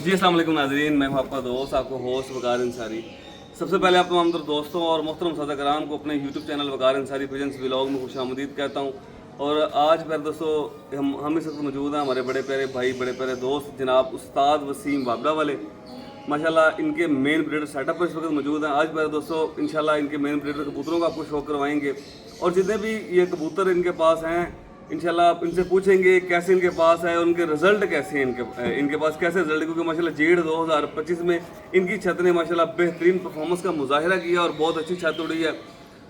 जी अस्सलाम वालेकुम नाज़रीन, मैं हूं आपका दोस्त, आपको होस्ट वकार अंसारी। सबसे पहले आप तमाम दोस्तों और मोहतरम सादा कराम को अपने यूट्यूब चैनल वकार अंसारी प्रेजेंस व्लॉग में खुशामदीद कहता हूं। और आज प्यारे दोस्तों हम इस वक्त मौजूद हैं हमारे बड़े प्यारे भाई, बड़े प्यारे दोस्त जनाब उस्ताद वसीम वाबड़ा वाले। माशाल्लाह इनके मेन ब्रीडर सेटअप पर इस वक्त मौजूद हैं। आज प्यारे दोस्तों इंशाल्लाह इनके मेन ब्रीडर कबूतरों का आपको शौक करवाएंगे और जितने भी ये कबूतर इनके पास हैं इंशाल्लाह आप इनसे पूछेंगे कैसे इनके पास है और उनके रिजल्ट कैसे हैं, इनके पास कैसे रिजल्ट, क्योंकि माशाल्लाह जेड 2025 में इनकी छत ने माशाल्लाह बेहतरीन परफॉर्मेंस का मुजाहिरा किया और बहुत अच्छी छत उड़ी है।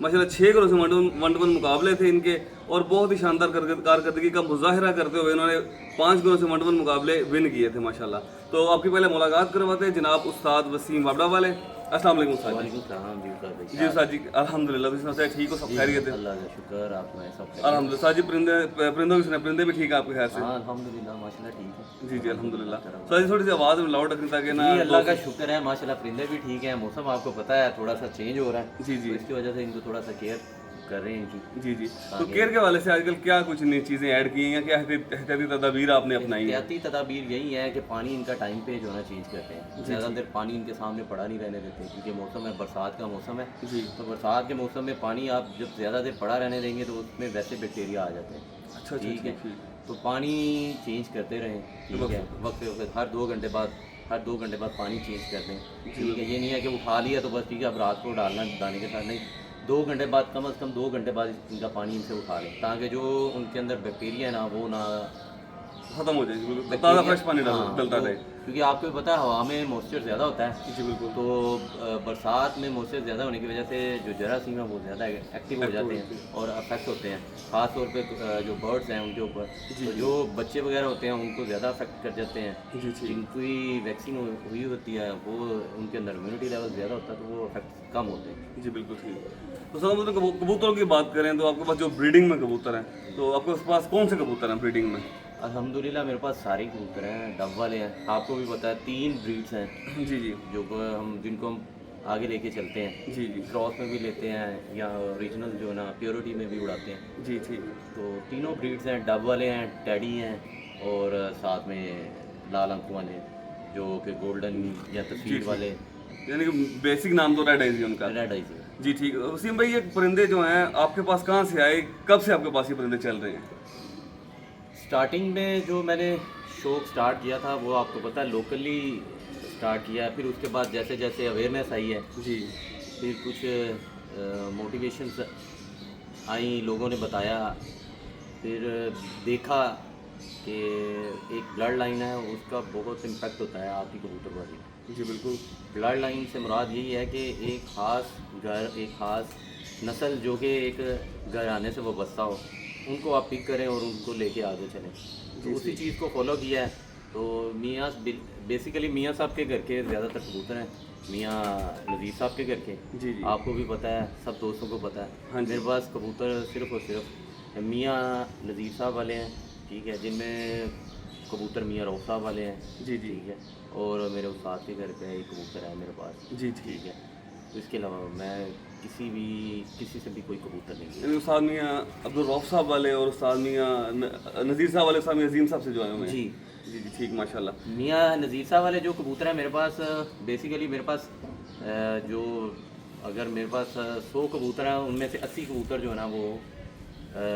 माशाल्लाह 6 करोड़ से वन टू वन मुकाबले थे इनके और बहुत ही शानदार कारकर्दगी का मुजाहिरा करते हुए इन्होंने 5 करोड़ से वन टू वन मुकाबले विन किए थे माशाल्लाह। तो आपकी पहले मुलाकात करवाते हैं जनाब उस्ताद वसीम वाबड़ा वाले। अस्सलाम वालेकुम उस्ताद जी। जी उस्ताद जी, अल्हम्दुलिल्लाह से ठीक हो, सब खैरियत है? अल्लाह का शुक्र, आप में सब अल्हम्दुलिल्लाह। उस्ताद जी परिंदों की सुने, परिंदे भी ठीक है आपके ख्याल से? हाँ अल्हम्दुलिल्लाह माशाल्लाह ठीक है। जी जी अल्हम्दुलिल्लाह। उस्ताद जी थोड़ी सी आवाज़ में लाउड रखनी ताकि ना। जी अल्लाह का शुक्र है माशाल्लाह, परिंदे भी ठीक है। मौसम आपको पता है थोड़ा सा चेंज हो रहा है, जी जी तो इसकी वजह से इनको थोड़ा सा केयर कर रहे हैं इनकी। जी जी। तो केयर के वाले से आजकल क्या कुछ नई चीज़ें ऐड की हैं, क्या एहतियाती तदाबीर आपने अपनाई हैं? एहतियाती तदाबीर यही है कि पानी इनका टाइम पे जो है ना चेंज करते हैं। ज़्यादा देर पानी इनके सामने पड़ा नहीं रहने देते, क्योंकि मौसम है बरसात का मौसम है। जी। तो बरसात के मौसम में पानी आप जब ज़्यादा देर पड़ा रहने देंगे तो उसमें वैसे बैक्टीरिया आ जाते हैं। अच्छा ठीक है, तो पानी चेंज करते रहें। ठीक है, वक्त वक्त हर 2 घंटे बाद पानी चेंज कर दें। ठीक है, ये नहीं है कि उठा लिया तो बस ठीक है अब रात को डालना दाने के साथ, नहीं, 2 घंटे बाद कम से कम 2 घंटे बाद इनका पानी इनसे उठा लें, ताकि जो उनके अंदर बैक्टीरिया है ना वो ना खत्म हो जाएगी, बिल्कुल ताज़ा फ्रेश पानी डलता रहे। क्योंकि आपको भी पता है हवा में मॉइस्चर ज़्यादा होता है। जी बिल्कुल। तो बरसात में मॉइस्चर ज़्यादा होने की वजह से जो जरासीम है वो ज़्यादा एक्टिव हो जाते हैं और अफेक्ट होते हैं, ख़ास तौर पे जो बर्ड्स हैं उनके ऊपर। तो जो बच्चे वगैरह होते हैं उनको ज़्यादा अफेक्ट कर जाते हैं। जिनकी वैक्सीन हुई होती है वो उनके अंदर इम्यूनिटी लेवल ज़्यादा होता है तो वो अफेक्ट कम होते हैं। जी बिल्कुल ठीक। तो सर मतलब कबूतरों की बात करें तो आपके पास जो ब्रीडिंग में कबूतर हैं, तो आपके पास कौन से कबूतर हैं ब्रीडिंग में? अल्हम्दुलिल्लाह मेरे पास सारे कबूतर हैं, डब वाले हैं। आपको भी पता है 3 ब्रीड्स हैं जी जी जिनको हम आगे लेके चलते हैं। जी जी क्रॉस में भी लेते हैं या ओरिजिनल जो है ना प्योरिटी में भी उड़ाते हैं। जी ठीक। तो तीनों ब्रीड्स हैं, डब वाले हैं, टैडी हैं और साथ में लाल आंखों वाले जो कि गोल्डन या तस्वीर वाले। यानी कि बेसिक नाम तो रेड आइज है उनका। रेड आइज है। जी ठीक। वसीम भाई ये परिंदे जो हैं आपके पास कहाँ से आए, कब से आपके पास ये परिंदे चल रहे हैं? स्टार्टिंग में जो मैंने शौक स्टार्ट किया था वो आपको पता है लोकली स्टार्ट किया है। फिर उसके बाद जैसे जैसे अवेयरनेस आई है जी, फिर कुछ मोटिवेशंस आई, लोगों ने बताया, फिर देखा कि एक ब्लड लाइन है उसका बहुत इम्पैक्ट होता है आपकी कबूतरबाजी। जी बिल्कुल। ब्लड लाइन से मुराद यही है कि एक ख़ास घर, एक ख़ास नस्ल जो कि एक घराने से वाबस्ता हो, उनको आप पिक करें और उनको लेके आगे चलें। तो उसी चीज़ को फॉलो किया है। तो बेसिकली मियाँ साहब के घर के ज़्यादातर कबूतर हैं, मियाँ नज़ीर साहब के घर के। जी जी आपको भी पता है, सब दोस्तों को पता है। हाँ जी। मेरे पास कबूतर सिर्फ़ और सिर्फ मियाँ नज़ीर साहब वाले हैं, ठीक है, जिनमें कबूतर मियाँ रऊफ़ साहब वाले हैं। जी जी ठीक है, और मेरे उस्ताद के घर पे एक कबूतर है मेरे पास। जी ठीक है, तो इसके अलावा मैं किसी से भी कोई कबूतर नहीं है। यानी उस्ताद मियाँ अब्दुल रऊफ़ साहब वाले और उस्ताद मियाँ नज़ीर साहब वाले उस्ताद मियाँ अजीम साहब से जो आए हुए हैं। जी जी जी ठीक माशाल्लाह। मियाँ नज़ीर साहब वाले जो कबूतर हैं मेरे पास, बेसिकली मेरे पास जो अगर मेरे पास 100 कबूतर हैं उनमें से 80 कबूतर जो है ना वो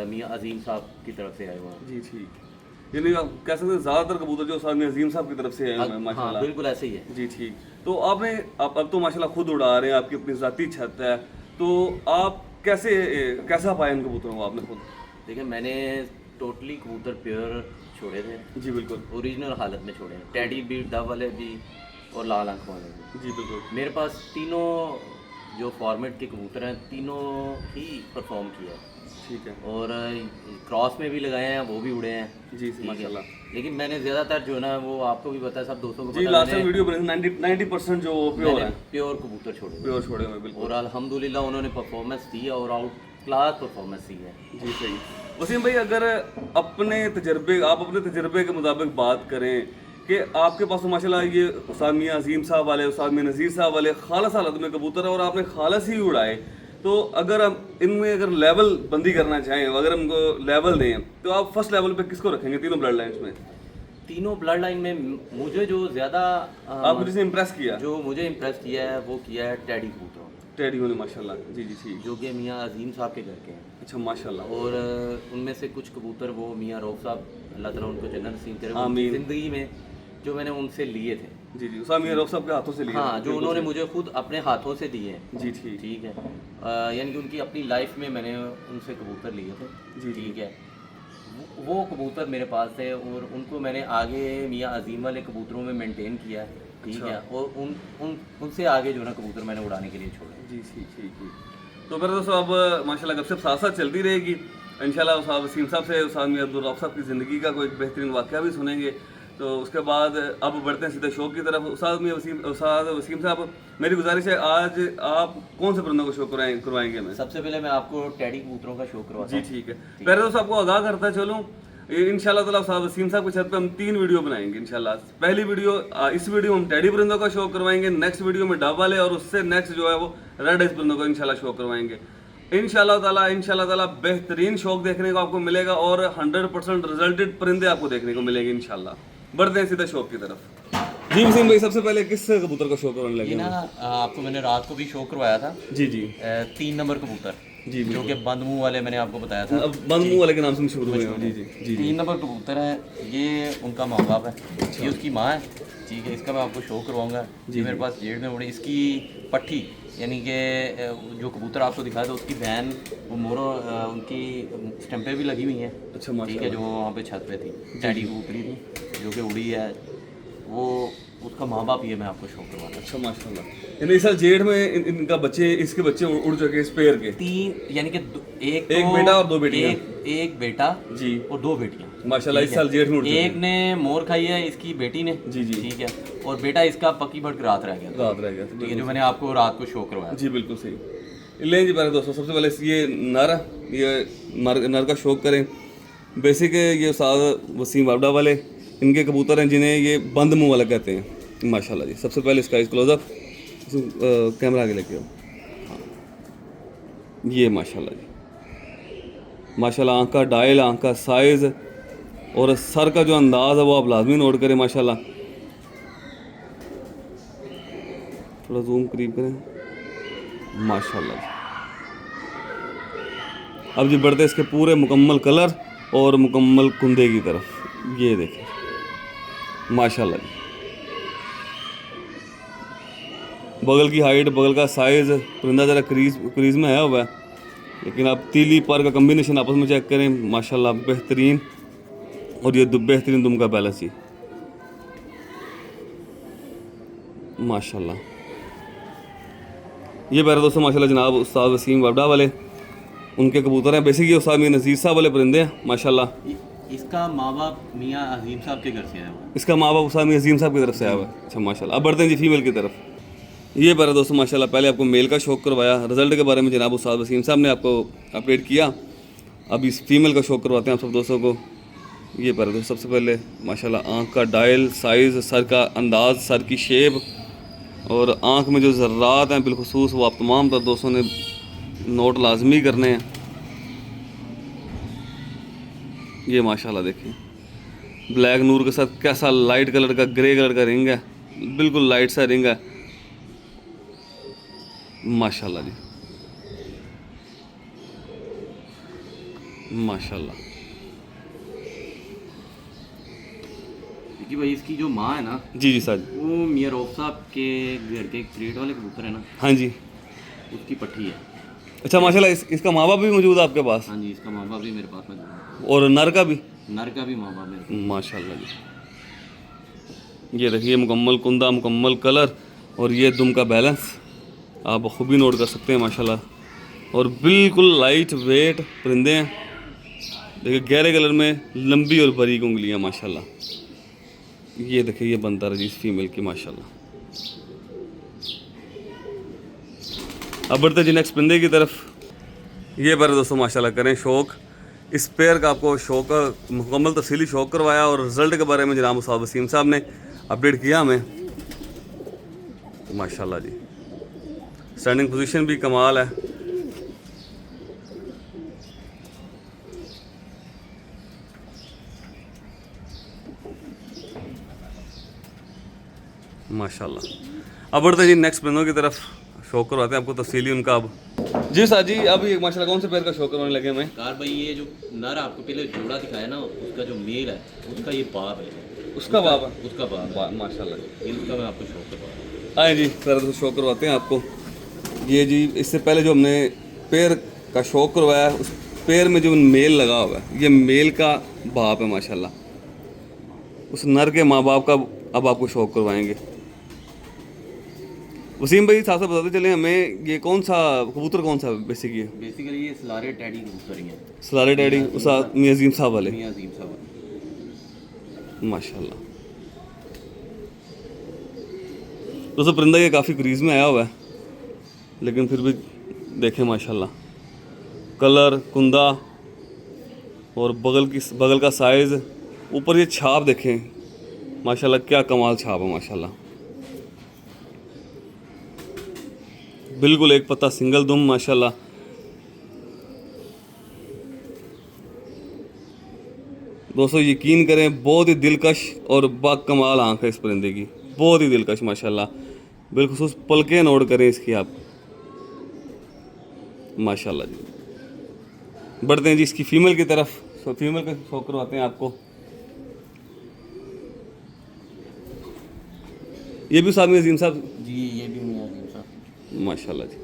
मियाँ अजीम साहब की तरफ से आए हुए हैं। जी ठीक। यानी आप कह सकते हैं ज़्यादातर कबूतर जो उस्ताद मियाँ अजीम साहब की तरफ से आए हुए हैं हाँ माशाल्लाह। बिल्कुल ऐसे ही है। जी ठीक। तो आपने अब तो माशाल्लाह खुद उड़ा रहे हैं, आपकी अपनी ज़ाती छत है, तो आप कैसा पाए इन कबूतरों को आपने खुद? देखिए मैंने टोटली कबूतर प्योर छोड़े थे, जी बिल्कुल। ओरिजिनल हालत में छोड़े हैं। टैडी भी, डब वाले भी और लाल आंखों वाले भी। जी बिल्कुल। मेरे पास तीनों जो फॉर्मेट के कबूतर हैं तीनों ही परफॉर्म किया है। ठीक है, और क्रॉस में भी लगाए हैं, वो भी उड़े हैं। जी माशाल्लाह। लेकिन मैंने ज़्यादातर जो है ना वो आपको भी पता है, सब दोस्तों को जी पता लास्ट है, टाइम वीडियो बने 90% जो प्योर है, प्योर कबूतर छोड़े प्योर छोड़े हुए बिल्कुल। और अल्हम्दुलिल्लाह उन्होंने परफॉर्मेंस दी है और आउट क्लास परफॉर्मेंस दी है। जी सही। वसीम भाई अगर आप अपने तजर्बे के मुताबिक बात करें कि आपके पास तो माशाल्लाह ये उस्ताद मियाँ अजीम साहब वाले, उस्ताद मियाँ नज़ीर साहब वाले खालस हालत में कबूतर है और आपने खालस ही उड़ाए, तो अगर हम इनमें अगर लेवल बंदी करना चाहें, अगर हमको लेवल दें, तो आप फर्स्ट लेवल पे किसको रखेंगे तीनों ब्लड लाइन्स में? तीनों ब्लड लाइन में मुझे जो ज़्यादा आपको जिसने इम्प्रेस किया? जो मुझे इम्प्रेस किया है वो किया है टैडी कबूतरों, टेडी होने माशाल्लाह। जी जी ठीक। जो कि मियाँ अजीम साहब के घर के हैं। अच्छा माशाल्लाह। और उनमें से कुछ कबूतर वो मियाँ रऊफ साहब, अल्लाह ताला उनको जन्नत नसीब करे, आमीन। उनकी ज़िंदगी में जो मैंने उनसे लिए थे। जी जी उसामी रऊफ साहब के हाथों से लिया? हाँ, जो उन्होंने मुझे खुद अपने हाथों से दिए हैं। जी ठीक। ठीक है, यानी कि उनकी अपनी लाइफ में मैंने उनसे कबूतर लिए थे। जी, जी। ठीक है, वो कबूतर मेरे पास थे और उनको मैंने आगे मियाँ अजीम वाले कबूतरों में मेंटेन किया है। ठीक अच्छा। है, और उनसे आगे जो ना कबूतर मैंने उड़ाने के लिए छोड़े। जी ठीक ठीक ठीक। तो फिर दोस्तों अब माशाल्लाह गपशप साथ साथ चलती रहेगी इंशाल्लाह। उस्ताद वसीम साहब से उस्ताद मियां अब्दुल रऊफ साहब की ज़िंदगी का कोई बेहतरीन वाक़या भी सुनेंगे। तो उसके बाद अब बढ़ते हैं सीधे शौक की तरफ। उस्ताद वसीम साहब, मेरी गुजारिश है आज आप कौन से परिंदों को शौक करवाएंगे हमें? सबसे पहले मैं आपको टैडी कबूतरों का शौक करवाता जी हूँ। ठीक है। पहले दोस्तों आपको आगाह करता चलूँ, इंशाल्लाह ताला उस्ताद वसीम साहब के छत पे हम 3 वीडियो बनाएंगे इंशाल्लाह। पहली वीडियो इस वीडियो में हम टैडी परिंदों का शौक करवाएंगे, नेक्स्ट वीडियो में डब वाले, और उससे नेक्स्ट जो है वो रेड आइज परिंदों का इंशाल्लाह शौक करवाएंगे। इंशाल्लाह ताला बेहतरीन शौक देखने को आपको मिलेगा और 100% रिजल्टेड परिंदे आपको देखने को मिलेंगे इंशाल्लाह। बढ़ते हैं सीधा शौक की तरफ। जी वसीम भाई, सबसे पहले किस कबूतर का शौक करने ये लगे? ना आपको मैंने रात को भी शौक करवाया था। जी जी 3 नंबर कबूतर, जी जो कि बंद मुंह वाले मैंने आपको बताया था। अब बंद मुंह वाले के नाम से शुरू हुए हैं। जी जी जी 3 नंबर कबूतर है, ये उनका माँ बाप है, ये उसकी माँ है। ठीक है, इसका मैं आपको शौक करवाऊंगा। ये मेरे पास जेड में उड़ी, इसकी पट्टी यानी कि जो कबूतर आपको दिखाया था उसकी बहन, वो मोरो उनकी स्टम्पें भी लगी हुई हैं। अच्छा ठीक है, माशाल्लाह। जो वहाँ पे छत पे थी, टैडी कबूतरी थी जो कि उड़ी है, वो उसका माँ बाप ये मैं आपको शौक करवाना। अच्छा माशाल्लाह। यानी इस साल जेठ में इनका बच्चे, इसके बच्चे उड़ चुके इस पेड़ के? 3 यानी कि एक बेटा और 2 बेटियां। एक बेटा जी और 2 बेटियां माशाल्लाह। इस साल जेठ में उड़ चुके एक ने मोर खाई है इसकी बेटी ने। जी, जी। ठीक है, और बेटा इसका पक्की भटक रात रह गया था। रात रह गया था। ठीक है, जो मैंने आपको रात को शौक करवाया। जी बिल्कुल सही। लें जी पहले दोस्तों, सबसे पहले ये नर का शौक करें। बेसिक ये उस्ताद वसीम वाबडा वाले, इनके कबूतर हैं जिन्हें ये बंद मुंह वाला कहते हैं माशाल्लाह जी। सबसे पहले इसका क्लोजअप कैमरा आगे लेके आओ। हाँ, ये माशाल्लाह जी माशाल्लाह। आँख का डायल, आँख का साइज़ और सर का जो अंदाज़ है वो आप लाजमी नोट करें माशाल्लाह। थोड़ा जूम करीब करें माशाल्लाह जी। अब जी बढ़ते इसके पूरे मुकम्मल कलर और मुकम्मल कुंदे की तरफ। ये देखें माशाल्लाह जी। बगल की हाइट, बगल का साइज़, परिंदा ज़रा क्रीज में आया हुआ है, लेकिन आप तीली पर का कम्बिनेशन आपस में चेक करें माशाल्लाह बेहतरीन। और ये बेहतरीन दुम का बैलेंस ही माशाल्लाह। ये पैरा दोस्तों माशाल्लाह जनाब उस्ताद वसीम वाबडा वाले, उनके कबूतर हैं। बेसिक ये उस्ताद मियां नज़ीर साहब वाले परिंदे हैं माशाल्लाह। इसका माँ बाप मियाँ अजीम साहब के घर से आया हुआ है। इसका माँ बाप उस्ताद मियां अजीम साहब की तरफ से आया हुआ है। अच्छा माशाल्लाह। अब बढ़ते हैं जी फीमेल की तरफ। ये पैरा दोस्तों माशाल्लाह, पहले आपको मेल का शौक करवाया, रिजल्ट के बारे में जनाब उस्ताद वसीम साहब ने आपको अपडेट किया। अब इस फीमेल का शौक करवाते हैं आप सब दोस्तों को। ये पैरा दोस्तों, सबसे पहले माशाल्लाह आँख का डायल, साइज़, सर का अंदाज़, सर की शेप और आँख में जो ज़र्रात हैं बिलखुसूस, वो आप तमाम तर दोस्तों ने नोट लाजमी करने हैं। ये माशाल्लाह देखिए ब्लैक नूर के साथ कैसा लाइट कलर का, ग्रे कलर का रिंग है, बिल्कुल लाइट सा रिंग है माशाल्लाह जी माशाल्लाह। क्योंकि भाई इसकी जो माँ है ना, जी जी सर। वो मियाँ रऊफ साहब के घर के क्रेट वाले कबूतर है ना, हाँ जी। उसकी पट्टी है। अच्छा माशाल्लाह। इसका माँ बाप भी मौजूद है आपके पास? हाँ जी, इसका माँ बाप भी मेरे पास में है। और नर का भी? नर का भी माँ बाप मेरे पास। माशाल्लाह जी। ये देखिए मुकम्मल कुंदा, मुकम्मल कलर और ये दुम का बैलेंस आप बखूबी नोट कर सकते हैं माशाल्लाह। और बिल्कुल लाइट वेट परिंदे हैं। देखिए गहरे कलर में लंबी और बारीक उंगलियां माशाल्लाह। ये देखिए ये बनता रही इस फीमेल की माशाल्लाह। अब बढ़ते जी नेक्स्ट परिंदे की तरफ। ये पर दोस्तों माशाल्लाह करें शौक, इस पेयर का आपको शौक मुकम्मल तफसीली शौक करवाया और रिज़ल्ट के बारे में जनाब उस्ताद वसीम साहब ने अपडेट किया हमें माशाल्लाह जी। स्टैंडिंग पोजीशन भी कमाल है। माशाल्लाह। अब बढ़ते हैं जी नेक्स्ट परिंदों की तरफ, शौक करवाते हैं आपको तफसीली उनका। अब जी साहब जी, अब ये माशाल्लाह कौन से पैर का शौक करवाने लगे हमें? कार भाई ये जो नर आपको पहले जोड़ा दिखाया ना, उसका जो मेल है उसका ये बाप है। उसका बाप है? उसका बाप है। माशाल्लाह जी। इनका मैं आपको शौक करवा रहा हूँ। आए जी पैर तो शौक करवाते हैं आपको। ये जी इससे पहले जो हमने पैर का शौक करवाया, उस पैर में जो मेल लगा हुआ है, ये मेल का बाप है माशाल्लाह। उस नर के माँ बाप का अब आपको शौक करवाएंगे। वसीम भाई साथ साथ बताते चले हमें, ये कौन सा कबूतर कौन सा बेसिक ये? बेसिकली ये सलारे टैडी कबूतर ही हैं। सलारे डैडी उस मियां अजीम साहब वाले? मियां अजीम साहब। माशाल्लाह। दोस्तों परिंदा ये काफ़ी क्रीज में आया हुआ है, लेकिन फिर भी देखें माशाल्लाह, कलर, कुंदा और बगल का साइज़, ऊपर ये छाप देखें माशाल्लाह, क्या कमाल छाप है माशाल्लाह। बिल्कुल एक पत्ता सिंगल दुम माशाल्लाह। दोस्तों यकीन करें, बहुत ही दिलकश और बाकमाल आँख है इस परिंदे की, बहुत ही दिलकश माशाल्लाह। बिलखुसूस पलकें नोट करें इसकी आप, माशाल्लाह जी। बढ़ते हैं जी इसकी फीमेल की तरफ। सो फीमेल का शौक करवाते हैं आपको। ये भी सामने अजीम साहब? जी ये भी मियां अजीम साहब। माशाल्लाह जी।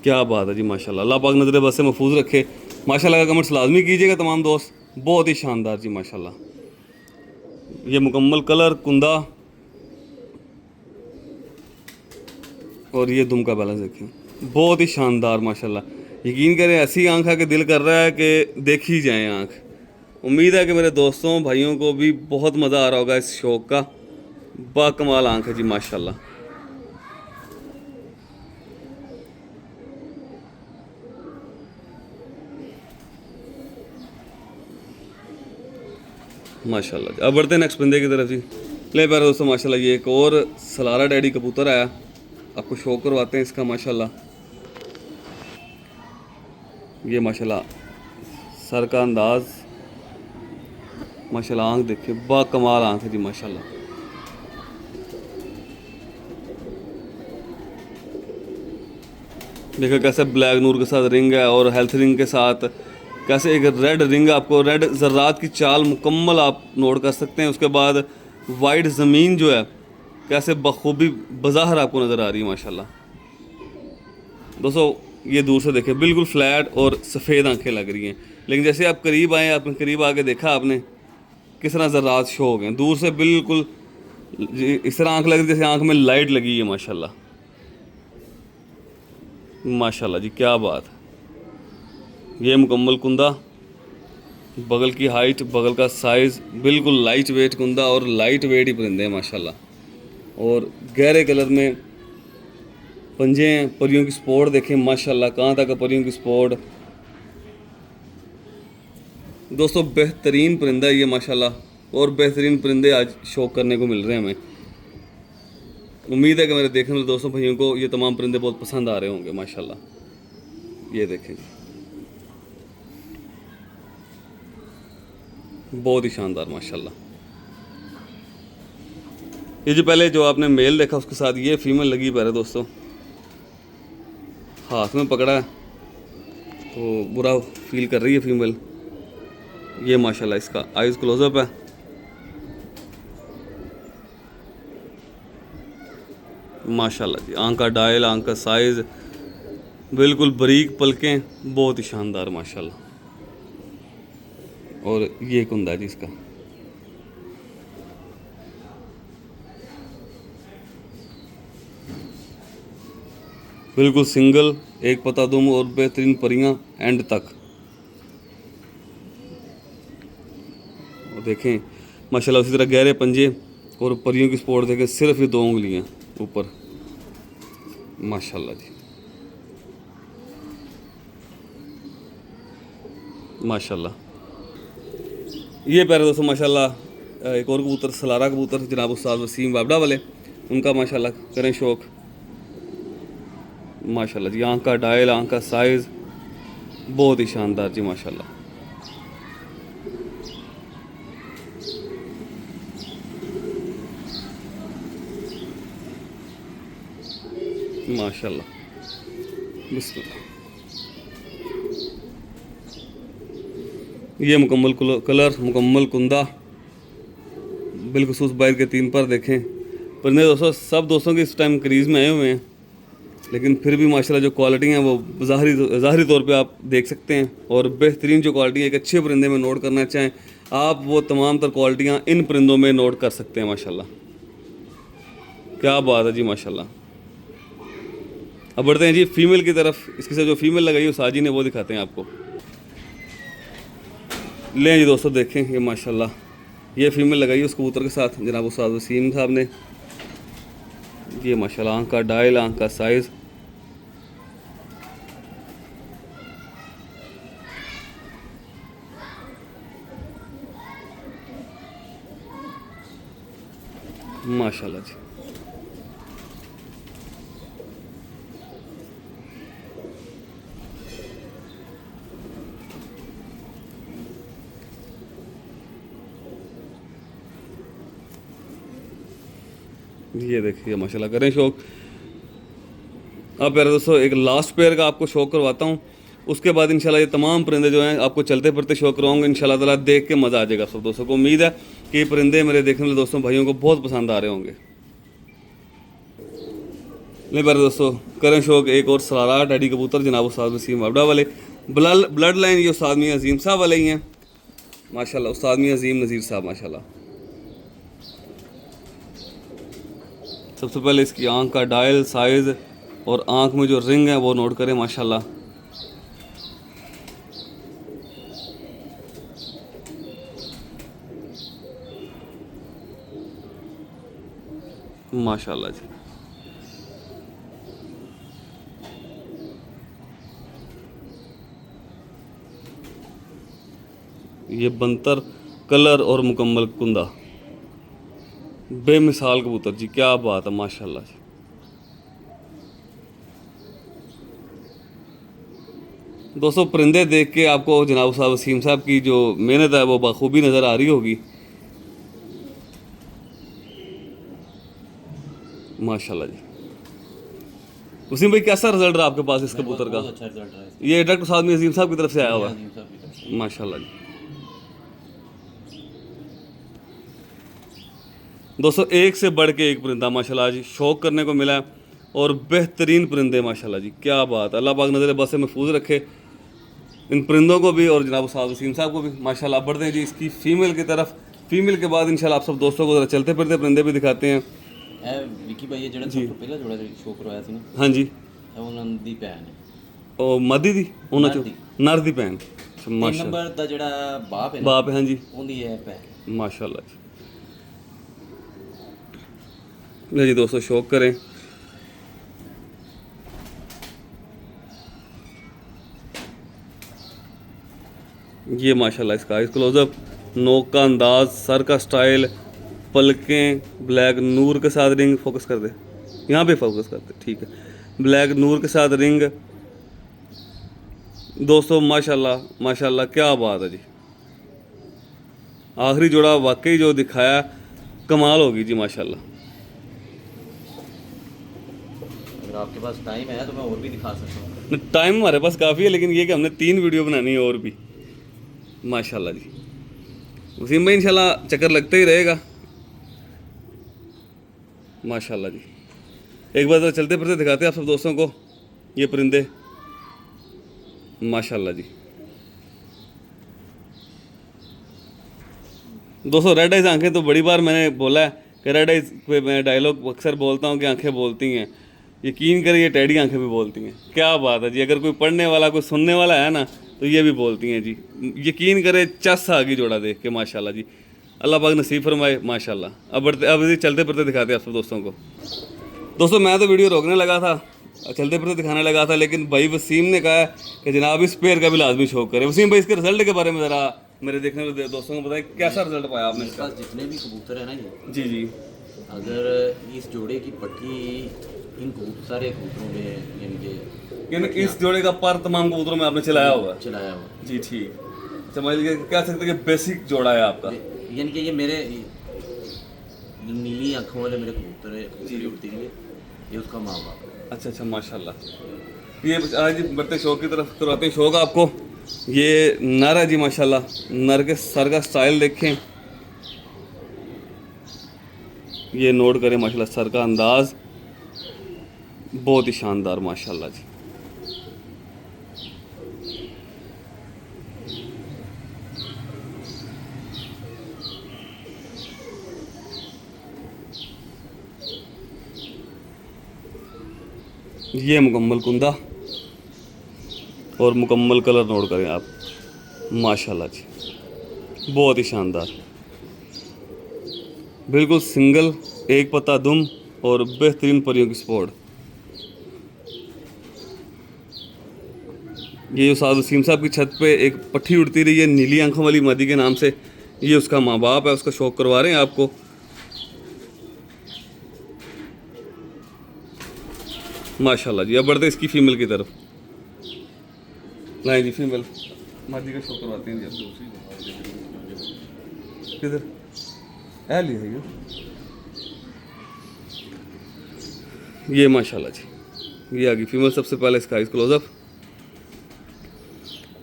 क्या बात है जी माशाल्लाह। अल्लाह पाक नज़र बस से महफूज रखे। माशाल्लाह का कमेंट्स लाजमी कीजिएगा तमाम दोस्त। बहुत ही शानदार जी माशाल्लाह। ये मुकम्मल कलर, कुंदा और ये दुम का बैलेंस देखें, बहुत ही शानदार माशाल्लाह। यकीन करें ऐसी आंख है कि दिल कर रहा है कि देखी जाए आंख। उम्मीद है कि मेरे दोस्तों भाइयों को भी बहुत मज़ा आ रहा होगा इस शौक़ का। बाकमाल आंख है जी माशाल्लाह। माशाल्लाह जी। अब बढ़ते हैं नेक्स्ट बंदे की तरफ जी। ले प्यारे दोस्तों माशाल्लाह, ये एक और सलारा डैडी कबूतर आया, आपको शौक करवाते हैं इसका माशाल्लाह। ये माशाल्लाह सर का अंदाज माशाल्लाह, आँख देखिए बाकमाल आँख है जी माशाल्लाह। देखो कैसे ब्लैक नूर के साथ रिंग है और हेल्थ रिंग के साथ कैसे एक रेड रिंग, आपको रेड ज़र्रात की चाल मुकम्मल आप नोट कर सकते हैं। उसके बाद वाइट ज़मीन जो है कैसे बखूबी बज़ाहर आपको नज़र आ रही है माशाल्लाह। दोस्तों ये दूर से देखें, बिल्कुल फ्लैट और सफ़ेद आंखें लग रही हैं, लेकिन जैसे आप करीब आए, आपने करीब आके देखा आपने किस तरह ज़र्रात शो हो गए। दूर से बिल्कुल इस तरह आँख लग रही जैसे आँख में लाइट लगी है माशाल्लाह। माशाल्लाह जी क्या बात है। ये मुकम्मल कुंदा, बगल की हाइट, बगल का साइज़, बिल्कुल लाइट वेट कुंदा और लाइट वेट ही परिंदे हैं माशाल्लाह। और गहरे कलर में पंजे हैं, परियों की स्पॉट देखें माशाल्लाह, कहाँ तक है परियों की स्पॉट। दोस्तों बेहतरीन परिंदा है ये माशाल्लाह, और बेहतरीन परिंदे आज शौक करने को मिल रहे हैं हमें। उम्मीद है कि मेरे देखने वाले दोस्तों भाइयों को ये तमाम परिंदे बहुत पसंद आ रहे होंगे माशाल्लाह। ये देखें बहुत ही शानदार माशाल्लाह। ये जो पहले जो आपने मेल देखा उसके साथ ये फीमेल लगी पहले दोस्तों, हाथ में पकड़ा है तो बुरा फील कर रही है फीमेल। ये माशाल्लाह इसका आइज़ क्लोजअप है। माशाल्लाह जी, आँख का डायल, आँख का साइज़, बिल्कुल बारीक पलकें, बहुत ही शानदार माशाल्लाह। और ये कुंदा जी इसका, बिल्कुल सिंगल, एक पता दुम और बेहतरीन परियां एंड तक। और देखें माशाल्लाह उसी तरह गहरे पंजे और परियों की स्पोर्ट देखें, सिर्फ ये 2 उंगलियां ऊपर माशाल्लाह जी माशाल्लाह। ये प्यारे दोस्तों माशाल्लाह एक और कबूतर सलारा कबूतर जनाब उस्ताद वसीम बाबड़ा वाले, उनका माशाल्लाह करें शौक। माशाल्लाह जी, आँख का डायल, आँख का साइज़ बहुत ही शानदार जी माशाल्लाह। माशाल्लाह, बिस्मिल्लाह। ये मुकम्मल कलर, मुकम्मल कुंदा, बिलखुसूस बाहर के 3 पर देखें परिंदे दोस्तों। सब दोस्तों के इस टाइम क्रीज़ में आए हुए हैं, लेकिन फिर भी माशाल्लाह जो क्वालिटी है वो ज़ाहरी तौर पे आप देख सकते हैं। और बेहतरीन जो क्वालिटी है, एक अच्छे परिंदे में नोट करना चाहें आप, वो तमाम तर क्वालिटियाँ इन परिंदों में नोट कर सकते हैं माशाल्लाह। क्या बात है जी माशाल्लाह। अब बढ़ते हैं जी फीमेल की तरफ। इसके साथ जो फीमेल लगाई है साजी ने, वो दिखाते हैं आपको। लें जी दोस्तों, देखें ये माशाल्लाह, ये फीमेल लगाई है उस कबूतर के साथ जनाब उस्ताद वसीम साहब ने। ये माशाल्लाह आँख का डायल, आँख का साइज़, माशाल्लाह जी। ये देखिए माशाल्लाह करें शौक। अब प्यारे दोस्तों एक लास्ट पेयर का आपको शौक करवाता हूँ, उसके बाद इंशाल्लाह ये तमाम परिंदे जो हैं आपको चलते फिरते शौक करवाऊंगा इंशाल्लाह ताला। देख के मज़ा आ जाएगा सब दोस्तों को। उम्मीद है कि ये परिंदे मेरे देखने वाले दोस्तों भाइयों को बहुत पसंद आ रहे होंगे। नहीं प्यारे दोस्तों करें शौक एक और सलारा टैडी कबूतर जनाब उस्ताद वसीम बाबड़ा वाले। ब्लड लाइन ये उस्ताद मियां अजीम साहब वाले ही हैं माशाल्लाह। उस्ताद मियां अजीम नज़ीर साहब माशाल्लाह। सबसे पहले इसकी आँख का डायल, साइज़ और आँख में जो रिंग है वो नोट करें माशाल्लाह। माशाल्लाह जी। ये बंतर कलर और मुकम्मल कुंदा, बेमिसाल कबूतर जी, क्या बात है माशाल्लाह जी। दोस्तों परिंदे देख के आपको जनाब साहब वसीम साहब की जो मेहनत है वो बखूबी नज़र आ रही होगी माशाल्लाह जी। वसीम भाई कैसा रिजल्ट रहा आपके पास इस कबूतर का? अच्छा रिजल्ट रहा है। ये डॉक्टर साहब अजीम साहब की तरफ से आया हुआ है अजीम साहब की तरफ से। माशाल्लाह जी। दोस्तों एक से बढ़ के एक परिंदा माशाल्लाह जी शौक करने को मिला है, और बेहतरीन परिंदे माशाल्लाह जी, क्या बात। अल्लाह पाक नज़र बस से महफूज रखे इन परिंदों को भी और जनाब साहब वसीम साहब को भी माशाल्लाह। बढ़ते हैं जी इसकी फ़ीमेल की तरफ। फीमेल के बाद इंशाल्लाह आप सब दोस्तों को ज़रा चलते फिरते परिंदे भी दिखाते हैं। विकी भाई ये ਜਿਹੜਾ ਸਭ ਤੋਂ ਪਹਿਲਾਂ ਜੋੜਾ ਸ਼ੋਅ ਕਰਵਾਇਆ ਸੀ ਨਾ, ਹਾਂਜੀ ਉਹਨਾਂ ਦੀ ਭੈਣ ਹੈ। ਉਹ ਮਾਦੀ ਦੀ ਉਹਨਾਂ ਚੋਂ ਨਰ ਦੀ ਭੈਣ। 3 ਨੰਬਰ ਦਾ ਜਿਹੜਾ ਬਾਪ ਹੈ ਨਾ, ਬਾਪ ਹੈ ਹਾਂਜੀ ਉਹਦੀ ਹੈ ਭੈਣ माशाल्लाह जी। ले जी दोस्तों शौक करें। ये माशाल्लाह इसका आइस क्लोजअप, नोक का अंदाज, सर का स्टाइल, पलकें ब्लैक नूर के साथ रिंग, फोकस कर दे यहाँ पे फोकस कर दे, ठीक है, ब्लैक नूर के साथ रिंग। दोस्तों माशाल्लाह माशाल्लाह क्या बात है जी। आखिरी जोड़ा वाकई जो दिखाया कमाल होगी जी माशाल्लाह। अगर आपके पास टाइम है तो मैं और भी दिखा सकता हूँ। टाइम हमारे पास काफ़ी है, लेकिन ये कि हमने 3 वीडियो बनानी है और भी माशाल्लाह जी। वसीम भाई इंशाल्लाह चक्कर लगता ही रहेगा माशाल्लाह जी। एक बार तो चलते फिरते दिखाते हैं आप सब दोस्तों को ये परिंदे माशाल्लाह जी। दोस्तों रेड आइज आंखें तो बड़ी बार मैंने बोला है कि रेड आइज पे मैं डायलॉग अक्सर बोलता हूँ कि आंखें बोलती हैं। यकीन करिए टैडी आंखें भी बोलती हैं। क्या बात है जी। अगर कोई पढ़ने वाला कोई सुनने वाला है ना तो ये भी बोलती हैं जी। यकीन करे चस आ गई जोड़ा देख के माशाल्लाह जी। अल्लाह पाक नसीब फरमाए माशाल्लाह। अब चलते फिरते दिखाते हैं आप सब दोस्तों को। दोस्तों मैं तो वीडियो रोकने लगा था, चलते फिरते दिखाने लगा था, लेकिन भाई वसीम ने कहा कि जनाब इस पेयर का भी लाजमी शौक करें। वसीम भाई इसके रिजल्ट के बारे में ज़रा मेरे देखने वाले दोस्तों को बताएं कैसा रिजल्ट पाया आपने मेरे इसका। पास जितने भी कबूतर हैं ना ये, जी जी अगर इस जोड़े की पट्टी इन सारे कबूतरों में इनके यानी इस जोड़े का पर तमाम कबूतरों में आपने चलाया होगा। चलाया हुआ, जी ठीक, समझ लीजिए कह सकते हैं कि बेसिक जोड़ा है आपका। यानी कि ये मेरे नीली आंखों वाले मेरे कबूतर है, कबूतरी उड़ती हुई, ये उसका माँ बाप है। अच्छा अच्छा माशाल्लाह। ये आज बढ़ते शौक की तरफ करवाते हैं शौक आपको। ये नर है जी माशाल्लाह, नर के सर का स्टाइल देखें, ये नोट करें माशाल्लाह, सर का अंदाज बहुत ही शानदार माशाल्लाह जी। ये मुकम्मल कुंदा और मुकम्मल कलर नोट करें आप माशाल्लाह जी, बहुत ही शानदार, बिल्कुल सिंगल, एक पत्ता दुम और बेहतरीन परियों की स्पॉट। ये उस्ताद वसीम साहब की छत पे एक पट्टी उड़ती रही है नीली आंखों वाली मादी के नाम से, ये उसका माँ बाप है, उसका शौक करवा रहे हैं आपको। माशाल्लाह जी। अब बढ़ते इसकी फीमेल की तरफ। नहीं जी फीमेल मादी का शौक करवाते हैं जी आप। किधर है लिया ये माशाल्लाह जी, ये आ गई फीमेल। सबसे पहले इसका आइस क्लोजअप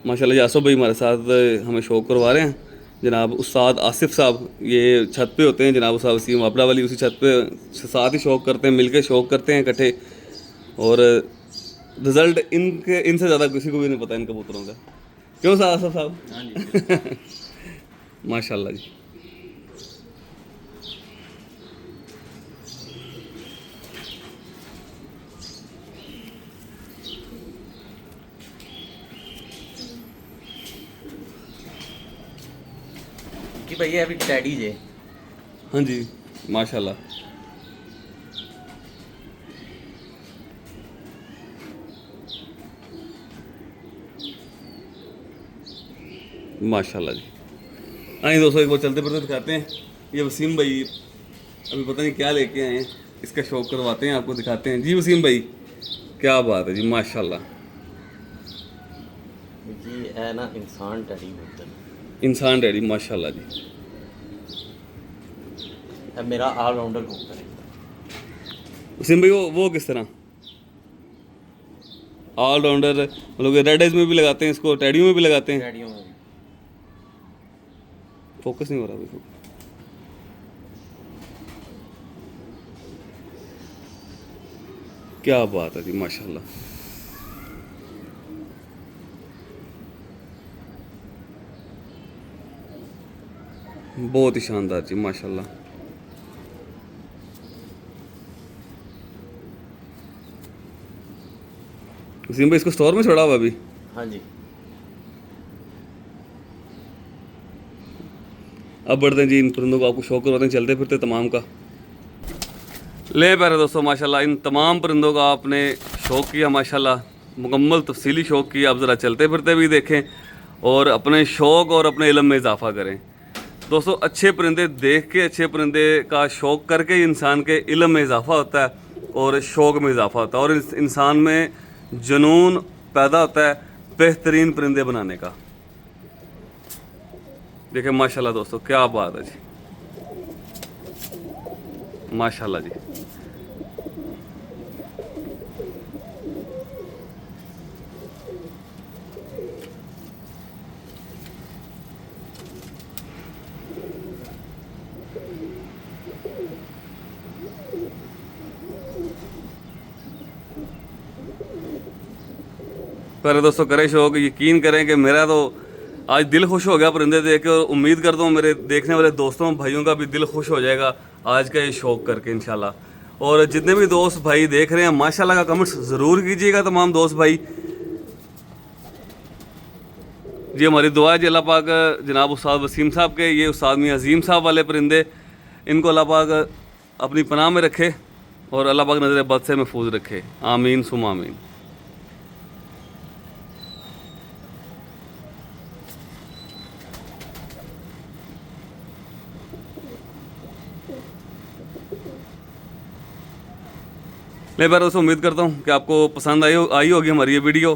माशाल्लाह जी। आसफ भाई हमारे साथ हमें शौक करवा रहे हैं। जनाब उस्ताद आसिफ साहब ये छत पे होते हैं, जनाब उस्ताद वसीम अपना वाली उसी छत पे साथ ही शौक करते हैं, मिलके शौक करते हैं इकट्ठे। और रिज़ल्ट इनसे ज़्यादा किसी को भी नहीं पता इन कबूतरों का, क्यों सर आसिफ साहब? हाँ जी। माशाल्लाह जी। कि भैया अभी टैडी जे हाँ जी माशाल्लाह। माशाल्लाह जी। आइए दोस्तों एक बार चलते फिरते दिखाते हैं। ये वसीम भाई अभी पता नहीं क्या लेके आए हैं, इसका शौक करवाते हैं आपको, दिखाते हैं जी। वसीम भाई क्या बात है जी माशाल्लाह। जी है ना, इंसान टैडी बोलते हैं। इंसान डैडी माशाल्लाह जी। अब मेरा ऑलराउंडर कबूतर है। वसीम भाई वो किस तरह ऑलराउंडर, मतलब रेड आइज में भी लगाते हैं इसको, टैडियों में भी लगाते हैं? टैडियों में भी। फोकस नहीं हो रहा अभी। क्या बात है जी माशाल्लाह। बहुत ही शानदार जी माशाल्लाह। वसीम भाई इसको स्टोर में छोड़ा हुआ अभी? हाँ जी। अब बढ़ते हैं जी इन परिंदों को आपको शौक करवाते हैं चलते फिरते तमाम का। ले प्यारे दोस्तों माशाल्लाह इन तमाम परिंदों का आपने शौक किया माशाल्लाह, मुकम्मल तफसीली शौक किया। आप ज़रा चलते फिरते भी देखें और अपने शौक और अपने इल्म में इजाफा करें। दोस्तों अच्छे परिंदे देख के, अच्छे परिंदे का शौक करके ही इंसान के इल्म में इजाफा होता है और शौक में इजाफा होता है और इंसान में जुनून पैदा होता है बेहतरीन परिंदे बनाने का। देखिए माशाल्लाह दोस्तों क्या बात है जी माशाल्लाह जी। पहले दोस्तों करें शौक, यकीन करें कि मेरा तो आज दिल खुश हो गया परिंदे देख के, और उम्मीद करता हूँ मेरे देखने वाले दोस्तों भाइयों का भी दिल खुश हो जाएगा आज का ये शौक करके इंशाल्लाह। और जितने भी दोस्त भाई देख रहे हैं माशाल्लाह का कमेंट्स ज़रूर कीजिएगा तमाम दोस्त भाई जी। हमारी दुआ है जी अल्लाह पाक जनाब उस्ताद वसीम साहब के ये उस्ताद मियां अजीम साहब वाले परिंदे, इनको अल्लाह पाक अपनी पनाह में रखे और अल्लाह पाक नज़र बद से महफूज रखे, आमीन सुम आमीन। मैं बार दोस्तों उम्मीद करता हूँ कि आपको पसंद आई होगी हमारी ये वीडियो।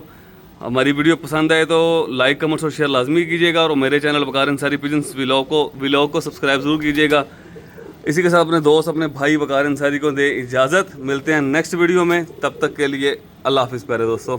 हमारी वीडियो पसंद आए तो लाइक कमेंट्स और शेयर लाजमी कीजिएगा, और मेरे चैनल वकार अंसारी पिजन्स व्लॉग को सब्सक्राइब ज़रूर कीजिएगा। इसी के साथ अपने दोस्त अपने भाई वकार अंसारी को दे इजाज़त। मिलते हैं नेक्स्ट वीडियो में, तब तक के लिए अल्लाह हाफिज़ प्यारे दोस्तों।